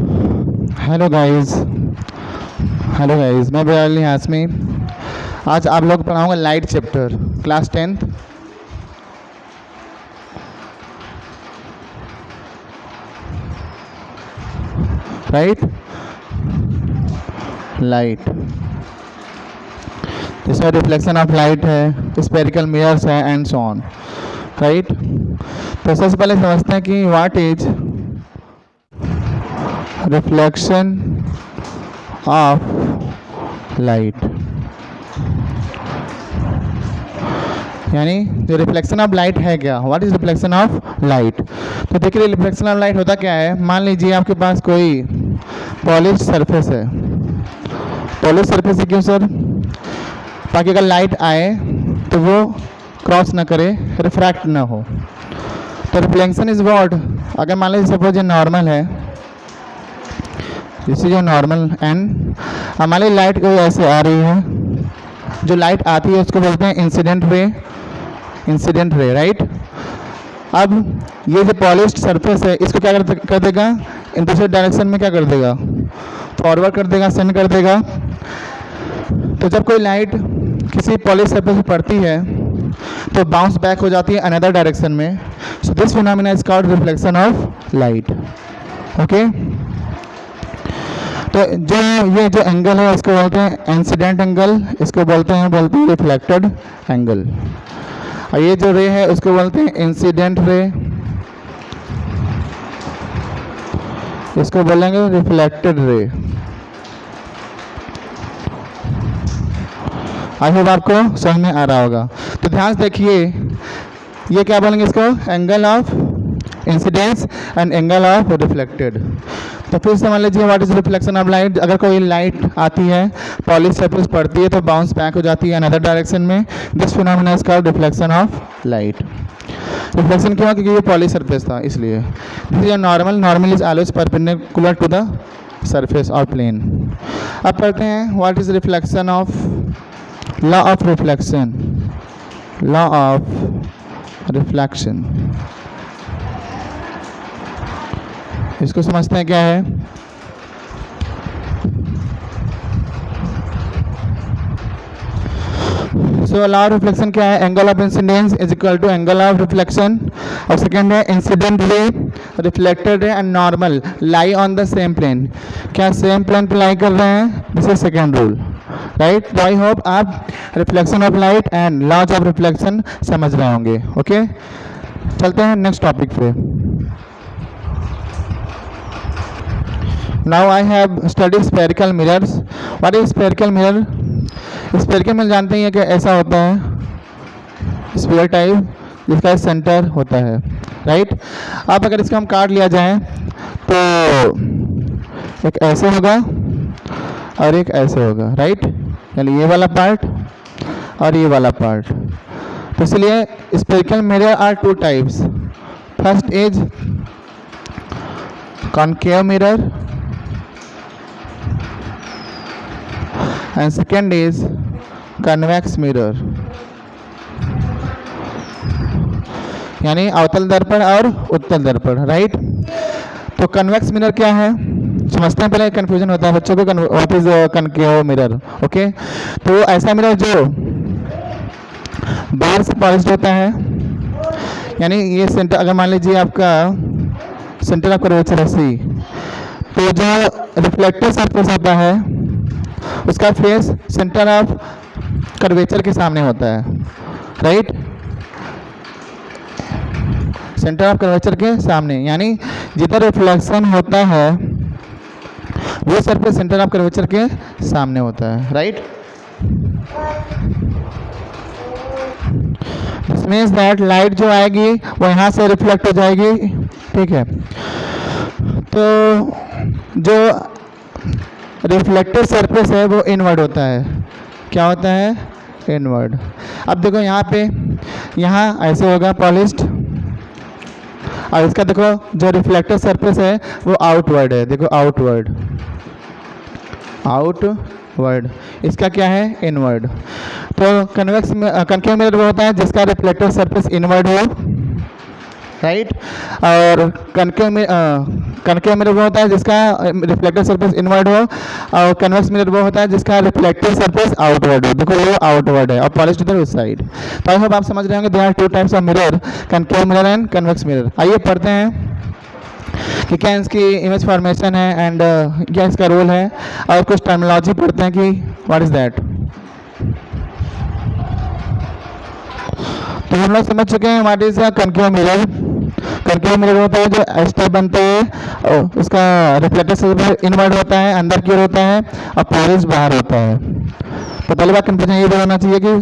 Hello guys. Hello guys, मैं Bilali Hashmi. आज आप लोग पढ़ाऊंगा light chapter, class 10th। Right, light. इसमें रिफ्लेक्शन ऑफ लाइट है, स्पेरिकल मिरर्स है एंड सो ऑन। राइट, तो सबसे पहले समझते हैं कि what is reflection of light. यानी जो रिफ्लेक्शन ऑफ लाइट है क्या, what is reflection of light. तो देखिए रिफ्लेक्शन ऑफ लाइट होता क्या है। मान लीजिए आपके पास कोई पॉलिश सरफेस है। पॉलिश सरफेस है क्यों सर? ताकि अगर लाइट आए तो वो क्रॉस ना करे, रिफ्रैक्ट ना हो। तो रिफ्लेक्शन इज व्हाट, अगर मान लीजिए सपोज ये नॉर्मल है, दिस इज नॉर्मल एंड हमारी लाइट कोई ऐसे आ रही है। जो लाइट आती है उसको बोलते हैं incident ray. Incident ray, right. अब ये जो पॉलिश्ड सरफेस है इसको क्या कर देगा, इन दूसरे डायरेक्शन में क्या कर देगा, फॉरवर्ड कर देगा, सेंड कर देगा। तो जब कोई लाइट किसी पॉलिश सरफेस पर पड़ती है तो बाउंस बैक हो जाती है अनदर डायरेक्शन में। So this phenomena is called reflection of light. Okay, तो जो ये जो एंगल है इसको बोलते हैं इंसिडेंट एंगल, इसको बोलते हैं रिफ्लेक्टेड एंगल। और ये जो रे है उसको बोलते हैं इंसिडेंट रे, इसको बोलेंगे रिफ्लेक्टेड रे। आई होप आपको समझ में आ रहा होगा। तो ध्यान से देखिए, ये क्या बोलेंगे इसको, angle of incidence and angle of reflected. तो फिर समझ लीजिए what is reflection of light. अगर कोई लाइट आती है, पॉलिश सरफेस पड़ती है तो बाउंस बैक हो जाती है अनदर डायरेक्शन में। This phenomena is called reflection of light. Reflection क्यों? क्योंकि ये पॉलिश सरफेस था इसलिए। This is normal is always perpendicular to the surface और प्लेन। अब पढ़ते हैं what is reflection of law of reflection. Law of reflection, इसको समझते हैं क्या है। सो लॉ ऑफ रिफ्लेक्शन क्या है, angle of incidence is equal to angle of reflection. और सेकेंड है incident ray, reflected ray and normal lie on the same plane. क्या सेम प्लेन पे लाई कर रहे हैं? This is second rule, right. तो आई होप आप reflection of light and laws of reflection समझ रहे होंगे। ओके, चलते हैं नेक्स्ट टॉपिक पे। Now I have studied spherical mirrors. What is spherical mirror? Spherical mirror जानते हैं कि ऐसा होता है, स्फीयर टाइप, जिसका सेंटर होता है, राइट। अब अगर इसको हम काट लिया जाए तो एक ऐसे होगा और एक ऐसे होगा, राइट। यानी ये वाला पार्ट और ये वाला पार्ट। तो इसलिए spherical mirror are two types. First is concave mirror and second is convex mirror, यानी अवतल दर्पण और उत्तल दर्पण, राइट। तो कन्वेक्स मिरर क्या है समझते हैं, पहले कंफ्यूजन होता है बच्चों को। What is concave mirror? Okay, तो ऐसा मिरर जो बाहर से पॉलिश्ड होता है, यानी ये सेंटर, अगर मान लीजिए आपका सेंटर ऑफ कर्वेचर है सी, तो जो रिफ्लेक्टर सरफेस होता है उसका फेस सेंटर ऑफ कर्वेचर के सामने होता है, राइट। सेंटर ऑफ कर्वेचर के सामने, यानी जिधर रिफ्लेक्शन होता है वो सरफेस सेंटर ऑफ कर्वेचर के सामने होता है, right. This means that light जो आएगी वो यहाँ से रिफ्लेक्ट हो जाएगी, ठीक है। तो जो रिफ्लेक्टेड सरफेस है वो इनवर्ड होता है। क्या होता है? इनवर्ड। अब देखो यहाँ पे, यहाँ ऐसे होगा पॉलिश्ड, और इसका देखो जो रिफ्लेक्टेड सरफेस है वो आउटवर्ड है। देखो आउटवर्ड, आउटवर्ड, इसका क्या है? इनवर्ड। तो कन्वेक्स में कनकेव मिरर वो होता है जिसका रिफ्लेक्टेड सरफेस इनवर्ड हो राइट। और कनकेव मिरर वो होता है जिसका रिफ्लेक्टेड सरफेस इनवर्ड हो, और कन्वेक्स मिरर वो होता है जिसका रिफ्लेक्टेड सरफेस आउटवर्ड हो। देखो वो आउटवर्ड है और पॉलिश्ड इधर उस साइड। तो आई होप आप समझ रहे होंगे there are two types of mirror, concave mirror and convex mirror. आइए पढ़ते हैं कि क्या इसकी इमेज फॉर्मेशन है एंड क्या इसका रोल है, और कुछ टर्मिनोलॉजी पढ़ते हैं कि व्हाट इज दैट। तो हम लोग समझ चुके हैं what is concave mirror. Concave mirror होता है जो एस्टर बनते हैं, उसका रिफ्लेक्टर सरफेस इनवर्ड होता है, अंदर की ओर होता है, और पॉलिश बाहर होता है। तो पहली बात कंफ्यूजन ये होना चाहिए कि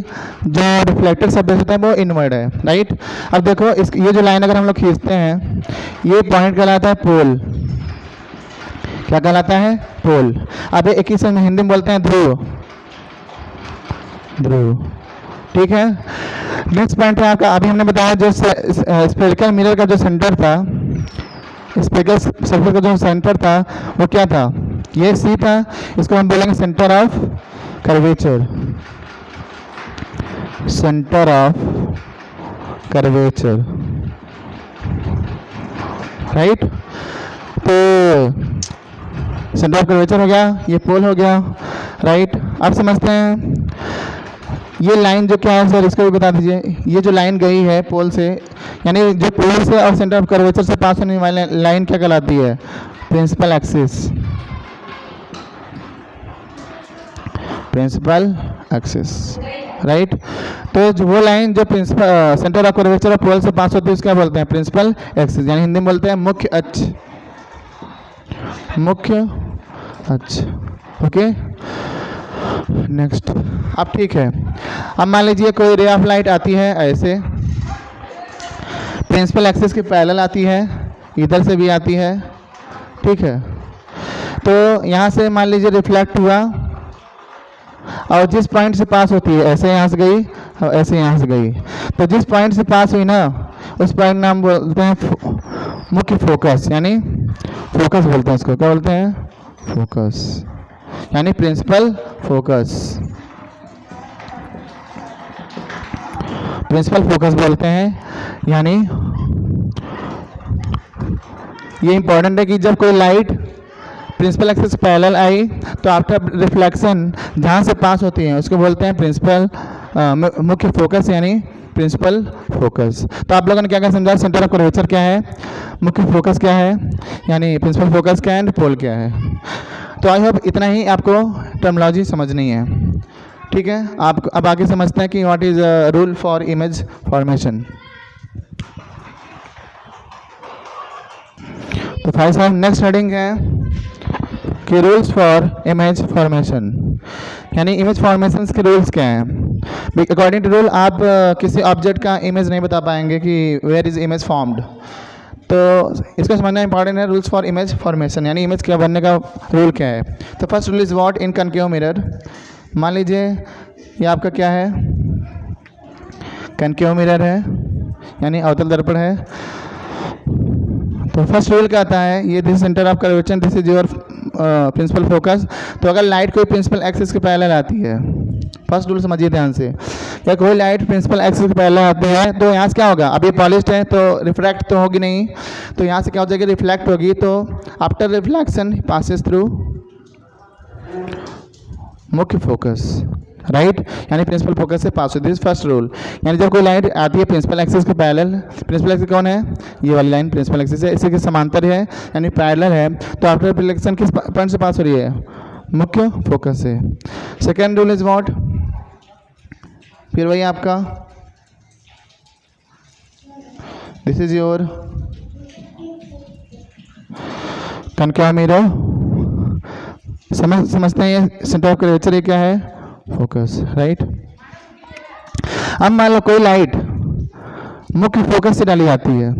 जो रिफ्लेक्टेड सरफेस होता है वो इनवर्ड है, राइट। अब देखो इस ये जो लाइन अगर हम लोग खींचते हैं, ये पॉइंट कहलाता है पोल। क्या कहलाता है? पोल। अब एक ही से हिंदी में बोलते हैं ध्रुव, ध्रुव, ठीक है। नेक्स्ट पॉइंट है आपका, अभी हमने बताया जो स्फेरिकल मिरर का जो सेंटर था, स्फेरिकल सर्कल का जो सेंटर था वो क्या था? ये सी था। इसको हम बोलेंगे centre of curvature, centre of curvature, right. तो सेंटर ऑफ कर्वेचर हो गया, ये पोल हो गया, राइट। अब समझते हैं ये लाइन जो क्या है सर, इसको भी बता दीजिए। ये जो लाइन गई है पोल से, यानी जो पोल से और सेंटर ऑफ कर्वेचर से पास होने वाली लाइन क्या कहलाती है? Principal axis, principal axis, right. तो जो वो लाइन जो प्रिंसिपल सेंटर ऑफ कर्वेचर और पोल से पास होती है उसका बोलते हैं प्रिंसिपल एक्सिस, यानी हिंदी में बोलते हैं मुख्य अक्ष, मुख्य अक्ष। Okay, next. अब ठीक है, अब मान लीजिए कोई रे ऑफ लाइट आती है ऐसे, प्रिंसिपल एक्सिस के पैरेलल आती है, इधर से भी आती है, ठीक है। तो यहाँ से मान लीजिए रिफ्लेक्ट हुआ, और जिस पॉइंट से पास होती है, ऐसे यहाँ से गई और ऐसे यहाँ से गई, तो जिस पॉइंट से पास हुई ना उस पॉइंट नाम बोलते हैं मुख्य फोकस, यानी फोकस बोलते हैं उसको। क्या बोलते हैं? फोकस, यानी प्रिंसिपल फोकस, प्रिंसिपल फोकस बोलते हैं। यानी ये इंपॉर्टेंट है कि जब कोई लाइट प्रिंसिपल एक्सिस पैरेलल आई तो आफ्टर रिफ्लेक्शन जहाँ से पास होती है उसको बोलते हैं प्रिंसिपल मुख्य फोकस, यानी प्रिंसिपल फोकस। तो आप लोगों ने क्या क्या समझा? सेंटर ऑफ कर्वेचर क्या है, मुख्य फोकस क्या है, यानी प्रिंसिपल फोकस क्या है, एंड पोल क्या है। तो आई होप इतना ही आपको टर्मिनोलॉजी समझनी है, ठीक है। आप अब आगे समझते हैं कि what is rule for image formation. तो भाई साहब नेक्स्ट हेडिंग है कि रूल्स फॉर इमेज फॉर्मेशन, यानी इमेज फॉर्मेशन के रूल्स क्या हैं। अकॉर्डिंग टू रूल आप किसी ऑब्जेक्ट का इमेज नहीं बता पाएंगे कि वेयर इज इमेज फॉर्म्ड। तो इसका समझना इंपॉर्टेंट है। रूल्स फॉर इमेज फॉर्मेशन, यानी इमेज क्या बनने का रूल क्या है। तो first rule is what in concave mirror. मान लीजिए ये आपका क्या है, कनकेव मिरर है, यानी अवतल दर्पण है। तो फर्स्ट रूल क्या आता है, ये this centre of curvature, this is your principal focus. तो अगर लाइट कोई प्रिंसिपल एक्सिस के पैरेलल आती है, फर्स्ट रूल समझिए ध्यान से, या कोई लाइट प्रिंसिपल एक्सिस के पैरेलल आती है तो यहाँ से क्या होगा, अब ये पॉलिश्ड है तो रिफ्रैक्ट तो होगी नहीं, तो यहाँ से क्या हो जाएगी, रिफ्लेक्ट होगी। तो आफ्टर रिफ्लेक्शन पासेस थ्रू मुख्य फोकस, राइट, यानी प्रिंसिपल फोकस से पास होती है। फर्स्ट रूल, यानी जब कोई लाइट आती है प्रिंसिपल एक्सिस के पैरेलल, प्रिंसिपल एक्सिस कौन है, ये वाली लाइन प्रिंसिपल एक्सिस है, इसी के समांतर है यानी पैरेलल है, तो आफ्टर रिफ्लेक्शन किस पॉइंट से पास हो रही है, मुख्य फोकस से। सेकेंड रूल इज व्हाट, फिर वही आपका this is your concave mirror. समझते हैं ये सेंटर ऑफ कर्वेचर ये क्या है, फोकस, राइट। अब मान लो कोई लाइट मुख्य फोकस से डाली जाती है,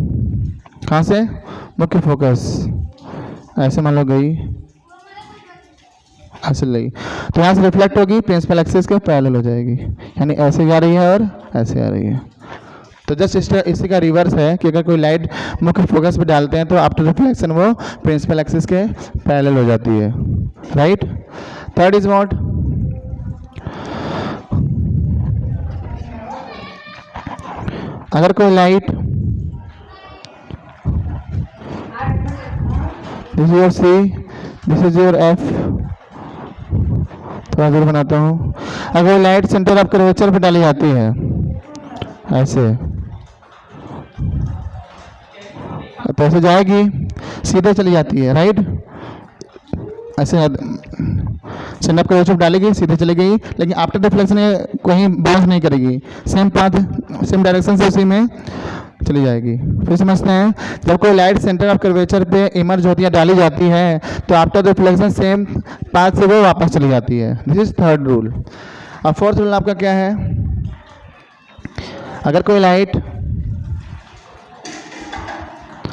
कहाँ से, मुख्य फोकस, ऐसे मान लो गई, ऐसे लगी, तो यहाँ से रिफ्लेक्ट होगी, प्रिंसिपल एक्सिस के पैरेलल हो जाएगी, यानी ऐसे जा रही है और ऐसे आ रही है। तो जस्ट इसी का रिवर्स है कि अगर कोई लाइट मुख्य फोकस पे डालते हैं तो आफ्टर रिफ्लेक्शन वो प्रिंसिपल एक्सिस के पैरेलल हो जाती है, राइट। थर्ड इज व्हाट, अगर कोई light this is your C, this is your F. थोड़ा दूर बनाता हूँ। अगर लाइट सेंटर ऑफ कर्वेचर पे डाली जाती है ऐसे, तो ऐसे जाएगी, सीधे चली जाती है, राइट। ऐसे सेंटर ऑफ कर्वेचर डालेगी, सीधे चली गई, लेकिन आफ्टर रिफ्लेक्शन ये कहीं बाउंस नहीं करेगी, सेम पाथ सेम डायरेक्शन से उसी में चली जाएगी। फिर समझते हैं, जब कोई लाइट सेंटर ऑफ कर्वेचर पे इमर्ज होती है, डाली जाती है, तो आफ्टर रिफ्लेक्शन सेम पाथ से वो वापस चली जाती है। This is third rule. और फोर्थ रूल आपका क्या है, अगर कोई लाइट,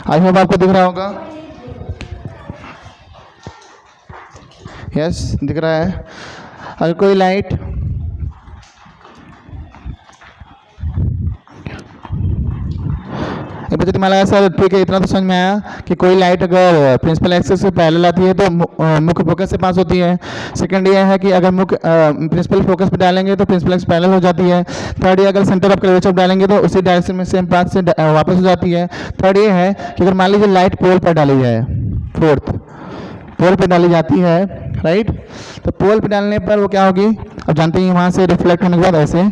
आई होप आपको दिख रहा होगा, यस दिख रहा है। अगर कोई लाइट बच्चे तुम्हारा सर ठीक है, इतना तो समझ में आया कि कोई लाइट अगर प्रिंसिपल एक्सिस से पैरेलल आती है तो मुख्य फोकस से पास होती है। सेकंड ये है कि अगर मुख्य प्रिंसिपल फोकस पे डालेंगे तो प्रिंसिपल एक्सिस पैरेलल हो जाती है। थर्ड ये, अगर सेंटर ऑफ कर्वेचर डालेंगे तो उसी डायरेक्शन में सेम पाथ से वापस हो जाती है। थर्ड ये है कि अगर मान लीजिए लाइट पोल पर डाली जाए, फोर्थ पोल पे डाली जाती है, राइट, तो पोल पे डालने पर वो क्या होगी, अब जानते हैं वहाँ से रिफ्लेक्ट होने के बाद ऐसे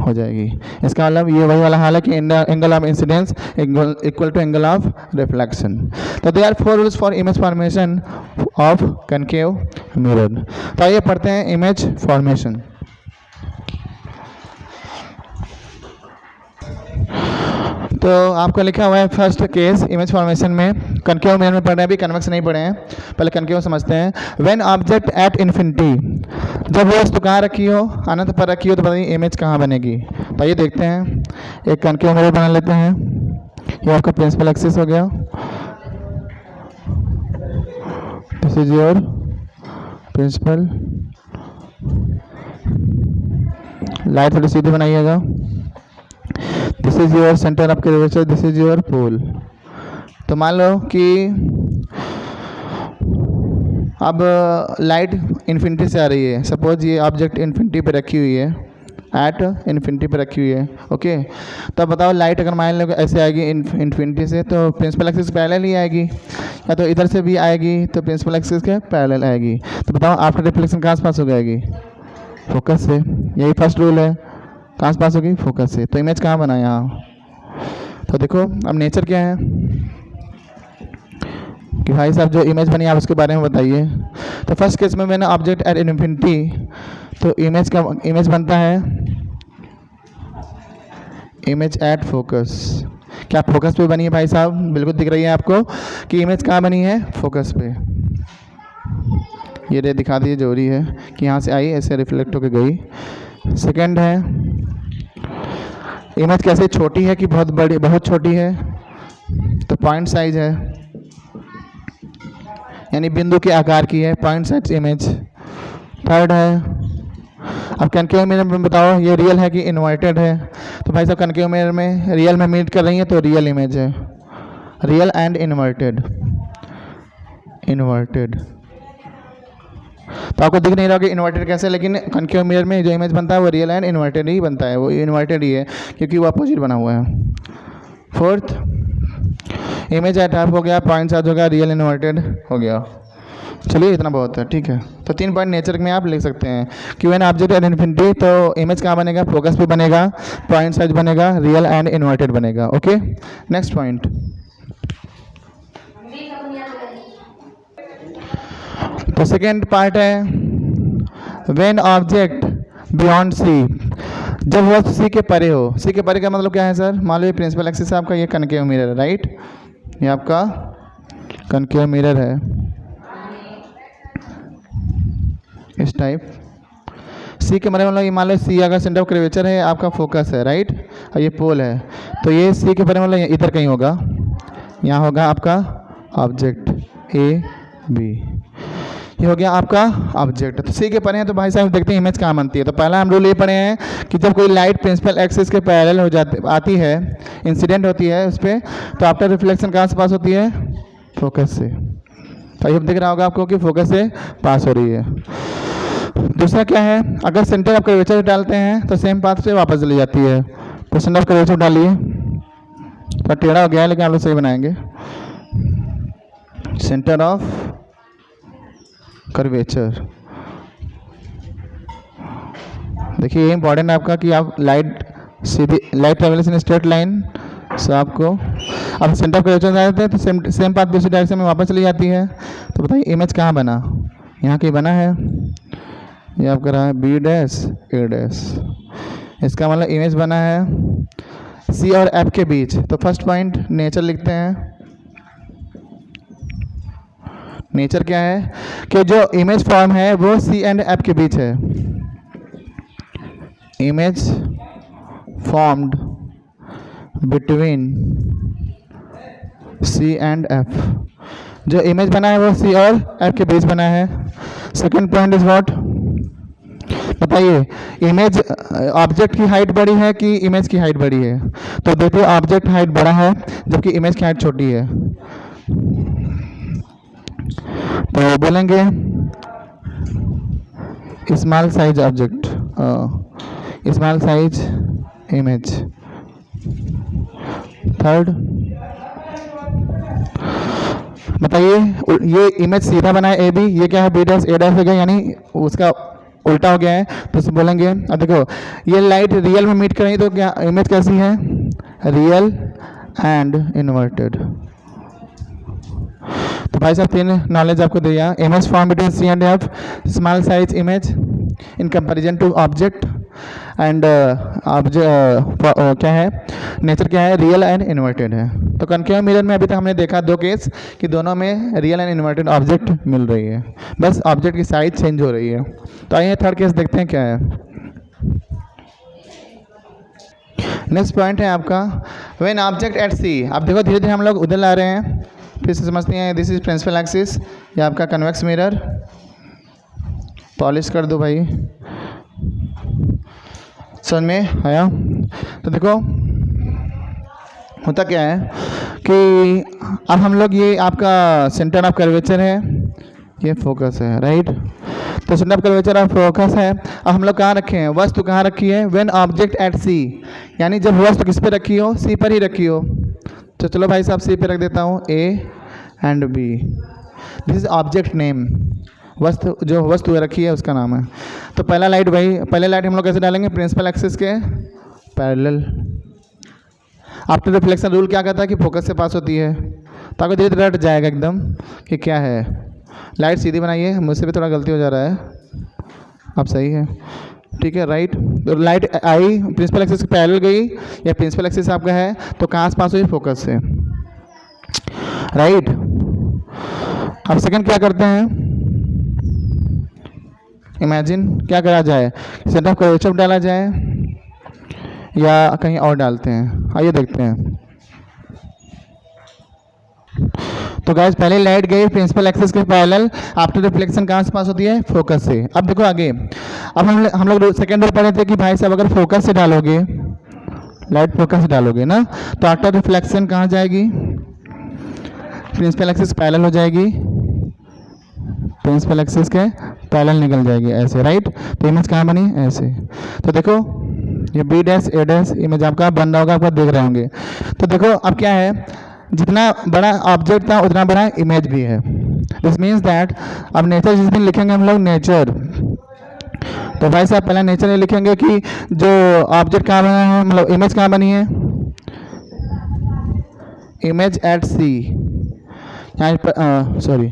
हो जाएगी। इसका मतलब ये वही वाला हाल है कि angle of incidence equal to angle of reflection. तो they are 4 rules for image formation of concave mirror. तो आइए पढ़ते हैं इमेज फॉर्मेशन। तो आपको लिखा हुआ है फर्स्ट केस इमेज फॉर्मेशन में, कनकेव मिरर में पढ़ रहे हैं, अभी कन्वेक्स नहीं पढ़े हैं, पहले कनकेव समझते हैं। व्हेन ऑब्जेक्ट एट इन्फिनिटी, जब वो वस्तु कहाँ रखी हो, अनंत पर रखी हो, तो बताइए इमेज कहाँ बनेगी। तो ये देखते हैं, एक कनकेव मिरर बना लेते हैं। ये आपका प्रिंसिपल एक्सिस हो गया, this is your principal. Light थोड़ी सीधी बनाइएगा। This is your centre of curvature, this is your pole. तो मान लो कि अब लाइट इन्फिनिटी से आ रही है, सपोज ये ऑब्जेक्ट इन्फिनिटी पे रखी हुई है, एट इन्फिनिटी पे रखी हुई है, ओके। तो बताओ लाइट अगर मान लो ऐसे आएगी इन्फिनिटी से, तो प्रिंसिपल एक्सिस पैरेलल ही आएगी, या तो इधर से भी आएगी तो प्रिंसिपल एक्सिस के पैरेलल आएगी। तो बताओ आफ्टर रिफ्लेक्शन कहाँ से पास हो जाएगी, फोकस से। यही फर्स्ट रूल है, कहाँ से पास होगी, फोकस से। तो इमेज कहाँ बना यहाँ, तो देखो अब नेचर क्या है कि भाई साहब जो इमेज बनी आप उसके बारे में बताइए। तो फर्स्ट केस में मैंने ऑब्जेक्ट एट इन्फिनिटी, तो इमेज का इमेज बनता है इमेज एट फोकस। क्या फोकस पे बनी है भाई साहब, बिल्कुल दिख रही है आपको कि इमेज कहाँ बनी है, फोकस पे। ये रे दिखा दीजिए, जरूरी है कि यहाँ से आई ऐसे रिफ्लेक्ट होकर गई। सेकंड है इमेज कैसे छोटी है कि बहुत बड़ी, बहुत छोटी है, तो पॉइंट साइज है, यानी बिंदु के आकार की है, पॉइंट साइज इमेज। थर्ड है, अब कनकेव मिरर में बताओ ये रियल है कि इन्वर्टेड है, तो भाई साहब कनकेव मिरर में रियल में मीट कर रही है तो रियल इमेज है, रियल एंड इन्वर्टेड। इन्वर्टेड तो आपको दिख नहीं रहा कि इन्वर्टेड कैसे, लेकिन कनकेव मिरर में जो इमेज बनता है वो रियल एंड इन्वर्टेड ही बनता है, वो इन्वर्टेड ही है क्योंकि वो अपोजिट बना हुआ है। फोर्थ, इमेज एट हाफ हो गया, पॉइंट साइज हो गया, रियल इन्वर्टेड हो गया। चलिए इतना बहुत है, ठीक है। तो 3 पॉइंट नेचर में आप लिख सकते हैं कि व्हेन ऑब्जेक्ट एट इन्फिनिटी, तो इमेज कहाँ बनेगा, फोकस पे बनेगा, पॉइंट साइज बनेगा, रियल एंड इन्वर्टेड बनेगा। Okay, next point. तो सेकेंड पार्ट है व्हेन ऑब्जेक्ट बियॉन्ड सी, जब वो सी के परे हो। सी के परे का मतलब क्या है सर, मान लो ये प्रिंसिपल एक्सिस आपका, ये कनकेव मिरर है, राइट, ये आपका कनकेव मिरर है इस टाइप। सी के मतलब ये मान लो सी अगर सेंटर ऑफ कर्वेचर है, आपका फोकस है, राइट, और ये पोल है, तो ये सी के परे मतलब इधर कहीं होगा, यहाँ होगा आपका ऑब्जेक्ट ए बी, ये हो गया आपका ऑब्जेक्ट। तो सी के परे हैं, तो भाई साहब देखते हैं इमेज कहाँ बनती है। तो पहला हम रूल ये पढ़े हैं कि जब कोई लाइट प्रिंसिपल एक्सिस के पैरेलल हो जाती आती है, इंसिडेंट होती है उस पर, तो आफ्टर रिफ्लेक्शन कहाँ से पास होती है, फोकस से। तो ये दिख रहा होगा आपको कि फोकस से पास हो रही है। दूसरा क्या है, अगर सेंटर ऑफ कर्वेचर डालते हैं तो सेम पाथ से वापस चली जाती है। तो सेंटर ऑफ कर्वेचर डालिए, तो टेढ़ा हो गया है लेकिन आप लोग सही बनाएंगे। Centre of curvature. देखिए ये इंपॉर्टेंट है आपका कि आप light travels in straight line, so आपको अब सेंटर ऑफ कर्वेचर जाते हैं तो सेम पाथ दूसरी डायरेक्शन में वापस चली जाती है। तो बताइए इमेज कहाँ बना, यहाँ कहीं बना है, ये आपका रहा है बी डैश ए डैश, इसका मतलब इमेज बना है सी और एफ के बीच। तो फर्स्ट पॉइंट नेचर लिखते हैं। नेचर क्या है कि जो इमेज फॉर्म है वो सी एंड एफ के बीच है। Image formed between C and F, जो इमेज बना है वो सी और एफ के बीच बना है। सेकंड पॉइंट इज व्हाट, बताइए इमेज ऑब्जेक्ट की हाइट बड़ी है कि इमेज की हाइट बड़ी है। तो देखिए ऑब्जेक्ट हाइट बड़ा है जबकि इमेज की हाइट छोटी है, तो बोलेंगे small size object, small size image. Third बताइए ये इमेज सीधा बना है ए बी, ये क्या है बी डैश ए डैश हो गया, यानी उसका उल्टा हो गया है। तो उसे बोलेंगे अब देखो ये लाइट रियल में मीट करेंगे तो क्या इमेज कैसी है, रियल एंड इन्वर्टेड। तो भाई साहब तीन नॉलेज आपको दिया, image form between C and F, small size image in comparison to object and क्या है नेचर क्या है, रियल एंड इन्वर्टेड है। तो कनकेव मिरर में अभी तक हमने देखा दो केस कि दोनों में रियल एंड इन्वर्टेड ऑब्जेक्ट मिल रही है, बस ऑब्जेक्ट की साइज चेंज हो रही है। तो आइए थर्ड केस देखते हैं क्या है। नेक्स्ट पॉइंट है आपका व्हेन ऑब्जेक्ट एट सी। आप देखो धीरे धीरे हम लोग उधर ला रहे हैं, फिर से समझते हैं। दिस इज प्रिंसिपल एक्सिस, ये आपका कन्वेक्स मिरर, पॉलिश कर दो भाई, समझ में आया। तो देखो होता क्या है कि अब हम लोग ये आपका सेंटर ऑफ कर्वेचर है, ये फोकस है, राइट। तो centre of curvature of focus है। अब हम लोग कहाँ रखे हैं, वस्तु कहाँ रखी है, व्हेन ऑब्जेक्ट एट सी, यानी जब वस्तु किस पे रखी हो, सी पर ही रखी हो। तो चलो भाई साहब सी पे रख देता हूँ, A and B. This is object name, वस्तु जो वस्तु रखी है उसका नाम है। तो पहला लाइट भाई, पहले लाइट हम लोग कैसे डालेंगे, प्रिंसिपल एक्सिस के पैरेलल। आफ्टर रिफ्लेक्शन रूल क्या कहता है कि फोकस से पास होती है, तो आपको धीरे धीरे रट जाएगा एकदम कि क्या है। लाइट सीधी बनाइए, मुझसे भी थोड़ा गलती हो जा रहा है, अब सही है, ठीक है, राइट। तो लाइट आई प्रिंसिपल एक्सिस के पैरेलल गई, या प्रिंसिपल एक्सिस आपका है तो कहाँ से पास हुई, फोकस से, राइट। अब सेकंड क्या करते हैं, इमेजिन क्या करा जाए, सेंटर ऑफ कर्वेचर डाला जाए या कहीं और डालते हैं, आइए देखते हैं। तो गाइस पहले लाइट गई प्रिंसिपल एक्सिस के पैरेलल, आफ्टर रिफ्लेक्शन कहाँ से पास होती है, फोकस से। अब देखो आगे, अब हम लोग सेकेंड में पढ़े थे कि भाई साहब अगर फोकस से डालोगे, लाइट फोकस से डालोगे ना, तो आफ्टर रिफ्लेक्शन कहाँ जाएगी, प्रिंसिपल एक्सिस पैरेलल हो जाएगी, प्रिंसिपल एक्सिस के पैरेलल निकल जाएगी ऐसे, राइट। तो इमेज कहाँ बनी, ऐसे। तो देखो ये बी डैश ए डैश इमेज आपका बन रहा होगा, आपका देख रहे होंगे। तो देखो अब क्या है, जितना बड़ा ऑब्जेक्ट था उतना बड़ा इमेज भी है। दिस मीन्स दैट अब नेचर जिस दिन लिखेंगे हम लोग नेचर, तो भाई साहब पहले नेचर ये लिखेंगे कि जो ऑब्जेक्ट कहाँ बना है, मतलब इमेज कहाँ बनी है, इमेज एट सी, यहाँ सॉरी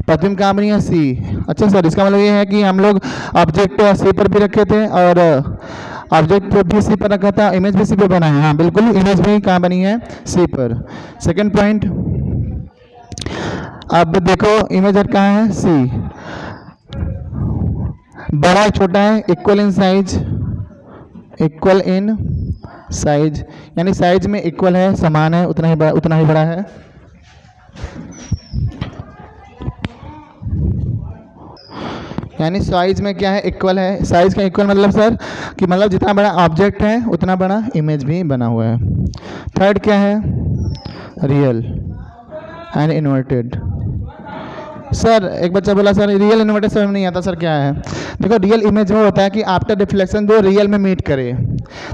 प्रतिबिंब कहाँ बनी है, सी। अच्छा सर इसका मतलब ये है कि हम लोग ऑब्जेक्ट सी पर भी रखे थे और ऑब्जेक्ट भी सी पर रखा था, इमेज भी सी पर बना है। हाँ बिल्कुल, इमेज भी कहाँ बनी है, सी पर। सेकंड पॉइंट, अब देखो इमेज एट कहाँ है, सी। बड़ा छोटा है, equal in size, equal in size, यानी साइज में इक्वल है, समान है, उतना ही बड़ा है। यानी साइज में क्या है, इक्वल है। साइज का इक्वल मतलब सर कि मतलब जितना बड़ा ऑब्जेक्ट है उतना बड़ा इमेज भी बना हुआ है। थर्ड क्या है, रियल एंड इन्वर्टेड, सर एक बच्चा बोला सर रियल इन्वर्टेड समझ में नहीं आता, सर क्या है? देखो रियल इमेज वो होता है कि आफ्टर रिफ्लेक्शन जो रियल में मीट करे।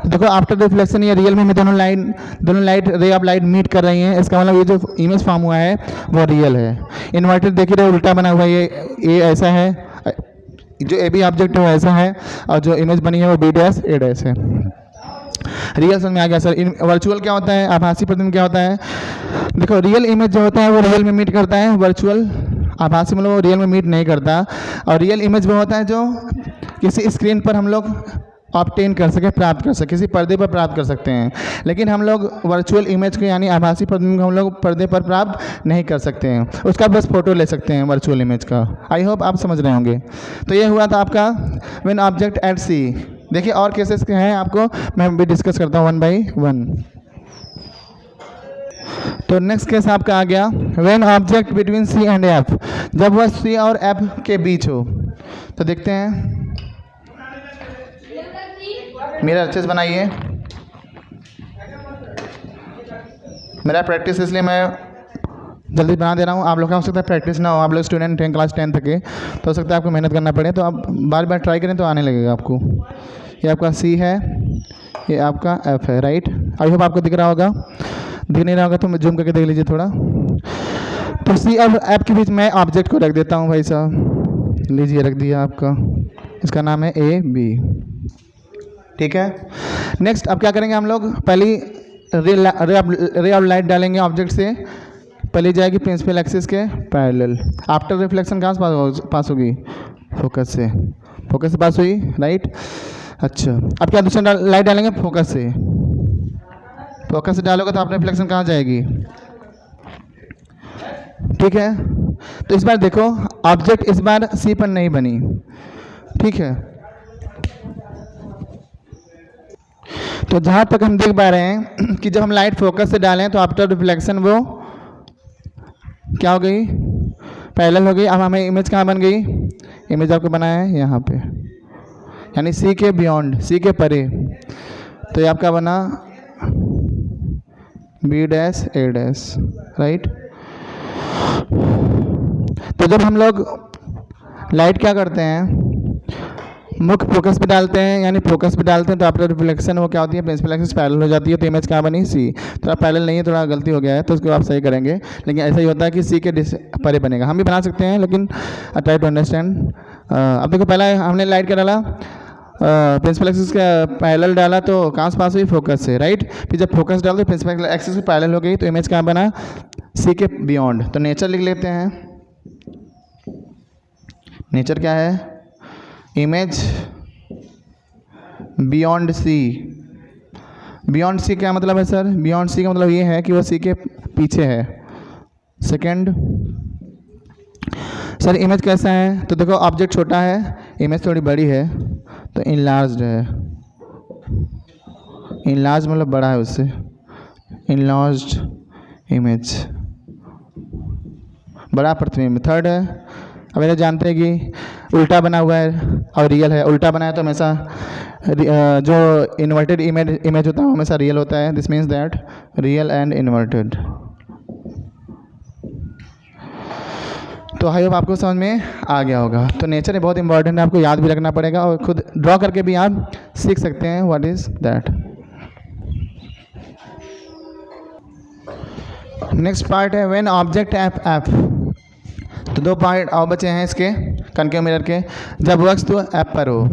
तो देखो आफ्टर रिफ्लेक्शन या रियल में दोनों light ray of light meet कर रही हैं, इसका मतलब ये जो इमेज फॉर्म हुआ है वो रियल है। इन्वर्टेड देखिए रहे उल्टा बना हुआ है, ये ऐसा है, जो ए बी ऑब्जेक्ट है वो ऐसा है, और जो इमेज बनी है वो बी डैश ए डैश है। रियल समझ में आ गया सर। वर्चुअल क्या होता है, आभासी प्रतिबिंब क्या होता है? देखो रियल इमेज जो होता है वो रियल में मीट करता है, वर्चुअल आभासी मतलब वो रियल में मीट नहीं करता। और रियल इमेज वो होता है जो किसी स्क्रीन पर हम लोग ऑब्टेन कर सके, प्राप्त कर सके, किसी पर्दे पर प्राप्त कर सकते हैं। लेकिन हम लोग वर्चुअल इमेज को यानी आभासी प्रतिबिंब को हम लोग पर्दे पर प्राप्त नहीं कर सकते हैं, उसका बस फोटो ले सकते हैं वर्चुअल इमेज का। आई होप आप समझ रहे होंगे। तो ये हुआ था आपका व्हेन ऑब्जेक्ट एट सी। देखिए और केसेस के हैं, आपको मैं भी डिस्कस करता हूँ 1 by 1। तो नेक्स्ट केस आपका आ गया when object between C and F, जब वह सी और एफ के बीच हो। तो देखते हैं, मेरा अच्छे से बनाइए, मेरा प्रैक्टिस इसलिए मैं जल्दी बना दे रहा हूँ। आप लोग का हो सकता है प्रैक्टिस ना हो, आप लोग स्टूडेंट हैं क्लास 10 के, तो हो सकता है आपको मेहनत करना पड़े, तो आप बार बार ट्राई करें तो आने लगेगा आपको। ये आपका सी है, ये आपका एफ है, राइट। आई होप आपको दिख रहा होगा, दिख नहीं रहा होगा तो मैं जूम करके देख लीजिए थोड़ा। तो सी और एफ के बीच मैं ऑब्जेक्ट को रख देता हूँ भाई साहब, लीजिए रख दिया आपका, इसका नाम है ए बी, ठीक है। नेक्स्ट अब क्या करेंगे हम लोग, पहली रे ऑफ लाइट डालेंगे ऑब्जेक्ट से, पहले जाएगी प्रिंसिपल एक्सिस के पैरेलल। आफ्टर रिफ्लेक्शन कहाँ से पास होगी, फोकस से, फोकस से पास हुई, राइट। अच्छा अब क्या दूसरा लाइट डालेंगे फोकस से, फोकस से डालोगे तो आपने रिफ्लेक्शन कहाँ जाएगी, ठीक है। तो इस बार देखो ऑब्जेक्ट इस बार सी पर नहीं बनी, ठीक है। तो जहाँ तक हम देख पा रहे हैं कि जब हम लाइट फोकस से डालें तो आफ्टर रिफ्लेक्शन वो क्या हो गई, पैरेलल हो गई। अब हमें इमेज कहाँ बन गई, इमेज आपको बनाया है यहाँ पे, यानी सी के बियॉन्ड, सी के परे। तो ये आपका बना बी डैश ए डैश, राइट। तो जब हम लोग लाइट क्या करते हैं, मुख्य फोकस पे डालते हैं, यानी फोकस पे डालते हैं तो आफ्टर रिफ्लेक्शन वो क्या होती है, प्रिंसिपल एक्सिस पैरेलल हो जाती है। तो इमेज कहाँ बनी, सी। थोड़ा पैरेलल नहीं है, थोड़ा गलती हो गया है, तो उसको आप सही करेंगे। लेकिन ऐसा ही होता है कि सी के परे बनेगा, हम भी बना सकते हैं, लेकिन ट्राई टू अंडरस्टैंड। अब देखो पहला हमने लाइट क्या डाला, प्रिंसिपल एक्सिस का पैरेलल डाला, तो कहाँ से पास हुई, फोकस से, राइट। फिर जब फोकस डाल तो प्रिंसिपल एक्सिस पैरेलल हो गई, तो इमेज कहाँ बना, सी के बियॉन्ड। तो नेचर लिख लेते हैं, नेचर क्या है, image beyond C. Beyond C क्या मतलब है सर, बियॉन्ड सी का मतलब ये है कि वो सी के पीछे है। सेकंड सर इमेज कैसा है, तो देखो ऑब्जेक्ट छोटा है, इमेज थोड़ी बड़ी है, तो इनलार्ज्ड है। इनलार्ज मतलब बड़ा है उससे, इनलार्ज्ड इमेज, बड़ा प्रतिबिंब। थर्ड है, अब ये जानते हैं कि उल्टा बना हुआ है और रियल है। उल्टा बना है तो हमेशा जो इन्वर्टेड इमेज होता है वो हमेशा रियल होता है। This means that real and inverted. तो आई होप आपको समझ में आ गया होगा। तो नेचर बहुत इंपॉर्टेंट है, आपको याद भी रखना पड़ेगा और खुद ड्रॉ करके भी आप सीख सकते हैं what is that. Next part है व्हेन ऑब्जेक्ट एफ। तो दो पार्ट और बचे हैं इसके कनकेव मिरर के, जब वस्तु एफ पर हो।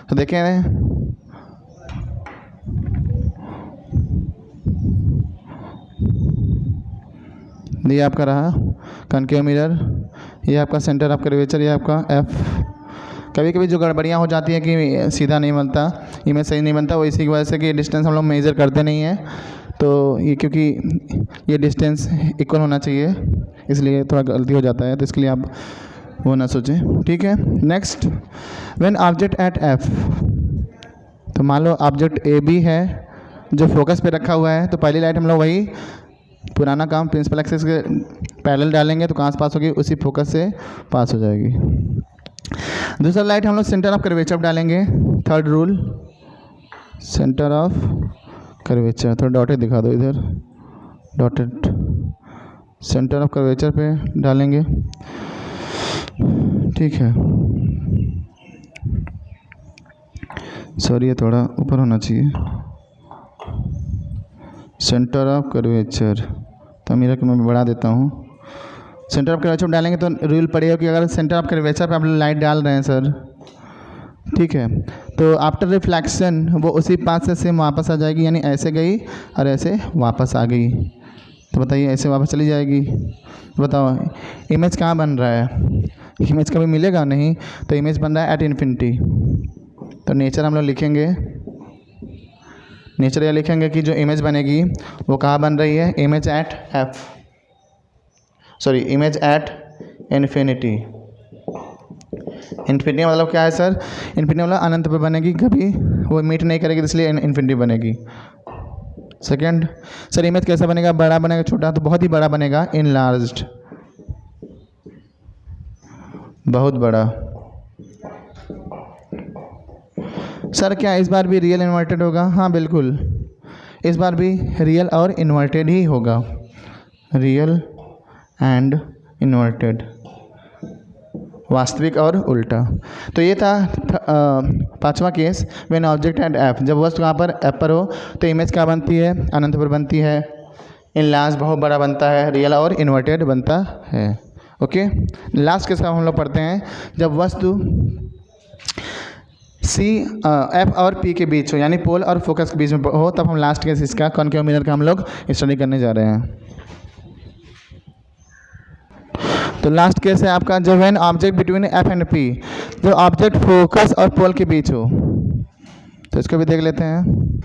तो देखें ये आपका रहा कनकेव मिरर, ये आपका सेंटर ऑफ कर्वेचर, ये आपका एफ। कभी कभी जो गड़बड़ियाँ हो जाती है कि सीधा नहीं बनता, इमेज सही नहीं बनता, वो इसी की वजह से कि डिस्टेंस हम लोग मेजर करते नहीं हैं। तो ये क्योंकि ये डिस्टेंस इक्वल होना चाहिए, इसलिए थोड़ा गलती हो जाता है, तो इसके लिए आप वो ना सोचें, ठीक है। Next when object at F. तो मान लो ऑब्जेक्ट ए बी है जो फोकस पे रखा हुआ है, तो पहली लाइट हम लोग वही पुराना काम प्रिंसिपल एक्सिस के पैरेलल डालेंगे, तो कहाँ से पास होगी, उसी फोकस से पास हो जाएगी। दूसरा लाइट हम लोग सेंटर ऑफ कर्वेचर डालेंगे। Third rule, centre of curvature, थोड़ा डॉटेड दिखा दो इधर, डॉटेड, सेंटर ऑफ कर्वेचर पे डालेंगे। ठीक है, सॉरी ये थोड़ा ऊपर होना चाहिए। सेंटर ऑफ कर्वेचर, तो मेरा को मैं बढ़ा देता हूँ। सेंटर ऑफ कर्वेचर डालेंगे तो रूल पड़ेगा कि अगर सेंटर ऑफ कर्वेचर पे आप लाइट डाल रहे हैं सर, ठीक है, तो आफ्टर रिफ्लेक्शन वो उसी पाथ से सेम वापस आ जाएगी, यानी ऐसे गई और ऐसे वापस आ गई। तो बताइए ऐसे वापस चली जाएगी, तो बताओ इमेज कहाँ बन रहा है? इमेज कभी मिलेगा नहीं, तो इमेज बन रहा है एट इन्फिनिटी। तो नेचर हम लोग लिखेंगे, नेचर यह लिखेंगे कि जो इमेज बनेगी वो कहाँ बन रही है? Image at image at infinity. Infinity मतलब क्या है सर? इन्फिनिटी मतलब अनंत पे बनेगी, कभी वो मीट नहीं करेगी, तो इसलिए इन्फिनिटी बनेगी। सेकंड, सर इमेज कैसा बनेगा? बड़ा बनेगा छोटा? तो बहुत ही बड़ा बनेगा, इनलार्ज्ड, बहुत बड़ा। सर क्या इस बार भी रियल इन्वर्टेड होगा? हाँ बिल्कुल, इस बार भी रियल और इन्वर्टेड ही होगा, रियल एंड इन्वर्टेड, वास्तविक और उल्टा। तो ये था पांचवा case, when object at F, जब वस्तु कहाँ पर? एफ पर हो, तो इमेज क्या बनती है? अनंत पर बनती है, इनलार्ज बहुत बड़ा बनता है, रियल और इन्वर्टेड बनता है। ओके, लास्ट केस हम लोग पढ़ते हैं, जब वस्तु सी एफ और पी के बीच हो, यानी पोल और फोकस के बीच में हो, तब हम लास्ट केस इसका कॉन्केव मिरर का हम लोग स्टडी करने जा रहे हैं। तो लास्ट केस है आपका, जब when object between F and P, जो ऑब्जेक्ट फोकस और पोल के बीच हो। तो इसको भी देख लेते हैं।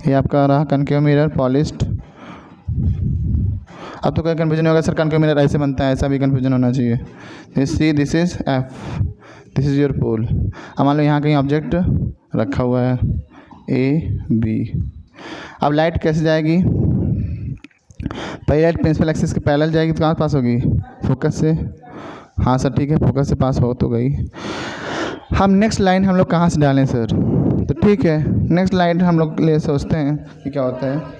ये आपका रहा कॉन्केव मिरर पॉलिश्ड। अब तो कोई कन्फ्यूजन होगा सर कॉन्केव मिरर ऐसे बनता है, ऐसा भी कन्फ्यूजन होना चाहिए। This is F, this is your pole. अब मान लो यहाँ कहीं ऑब्जेक्ट रखा हुआ है ए बी। अब लाइट कैसे जाएगी? पहली लाइट प्रिंसिपल एक्सिस के पैरेलल जाएगी, तो कहाँ पास होगी? फोकस से। हाँ सर ठीक है, फोकस से पास हो तो गई। हम नेक्स्ट लाइन हम लोग कहाँ से डालें सर? तो ठीक है, नेक्स्ट लाइन हम लोग ले सोचते हैं कि क्या होता है।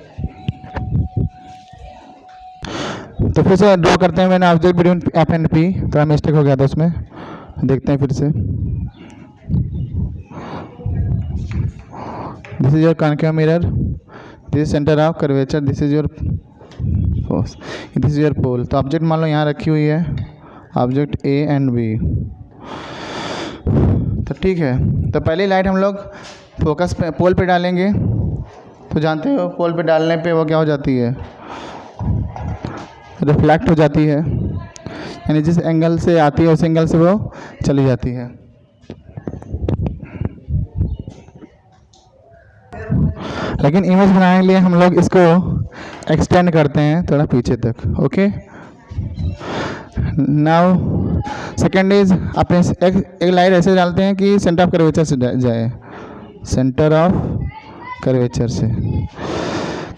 तो फिर से ड्रॉ करते हैं, मैंने object between F and P, थोड़ा मिस्टेक हो गया था उसमें, देखते हैं फिर से। This is your concave mirror, this is centre of curvature, this is your pole. तो ऑब्जेक्ट मान लो यहाँ रखी हुई है, ऑब्जेक्ट ए एंड बी। तो ठीक है, तो पहली लाइट हम लोग फोकस पे पोल पे डालेंगे। तो जानते हो पोल पे डालने पे वो क्या हो जाती है? रिफ्लेक्ट हो जाती है, यानी जिस एंगल से आती है उस एंगल से वो चली जाती है। लेकिन इमेज बनाने के लिए हम लोग इसको एक्सटेंड करते हैं थोड़ा पीछे तक। ओके, नाउ सेकेंड इज अपने एक लाइट ऐसे डालते हैं कि सेंटर ऑफ कर्वेचर से जाए, सेंटर ऑफ कर्वेचर से।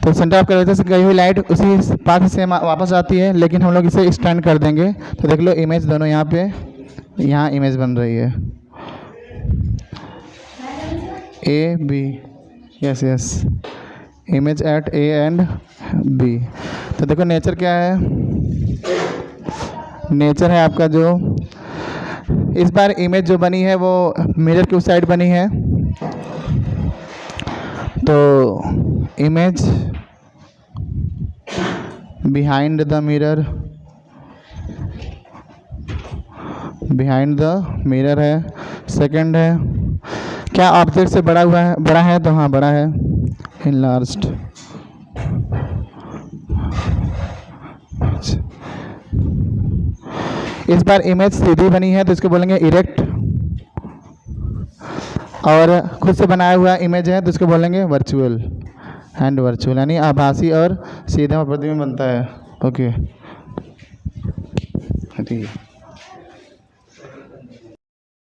तो सेंटर ऑफ कर्वेचर से गई हुई लाइट उसी पाथ से वापस आती है, लेकिन हम लोग इसे एक्सटेंड कर देंगे। तो देख लो इमेज दोनों यहाँ पे, यहाँ इमेज बन रही है A B, yes yes, image at A and B. तो देखो नेचर क्या है? नेचर है आपका जो इस बार इमेज जो बनी है वो मिरर की उस साइड बनी है। तो image behind the mirror, behind the mirror है। सेकंड है क्या ऑब्जेक्ट से बड़ा हुआ है? बड़ा है, तो हाँ बड़ा है, इनलार्ज्ड। इस बार इमेज सीधी बनी है तो इसको बोलेंगे इरेक्ट, और खुद से बनाया हुआ इमेज है तो इसको बोलेंगे वर्चुअल, एंड वर्चुअल यानी आभासी और सीधा प्रतिबिंब बनता है। ओके ठीक है।